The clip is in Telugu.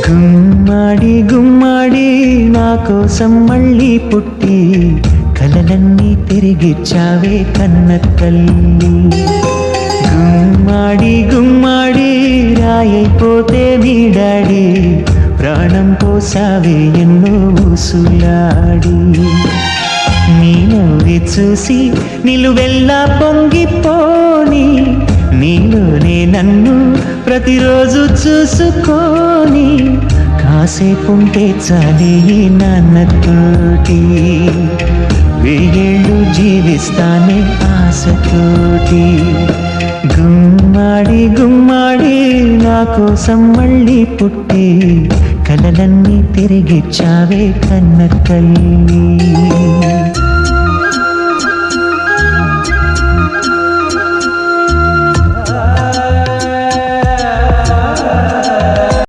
గుమ్మాడి గుమ్మాడి నా కోసం మళ్ళీ పుట్టి కలలన్నీ తిరిగిచ్చావే కన్న తల్లి. గుమ్మాడి గుమ్మాడి రాయైపోతే నీ డాడీ ప్రాణం పోసావే ఎన్నో ఊసులాడి. నీ నవ్వి చూసి నిలువెల్లా పొంగిపోని నీలోనే నన్ను ప్రతిరోజు చూసుకోని కాసేపుంటే చాలే ఈ నాన్నతోటి వెయ్యేళ్ళు జీవిస్తానే ఆశతోటి. గుమ్మాడి గుమ్మాడి నా కోసం మళ్ళీ పుట్టి కలలన్నీ తిరిగిచ్చావే కన్న తల్లి.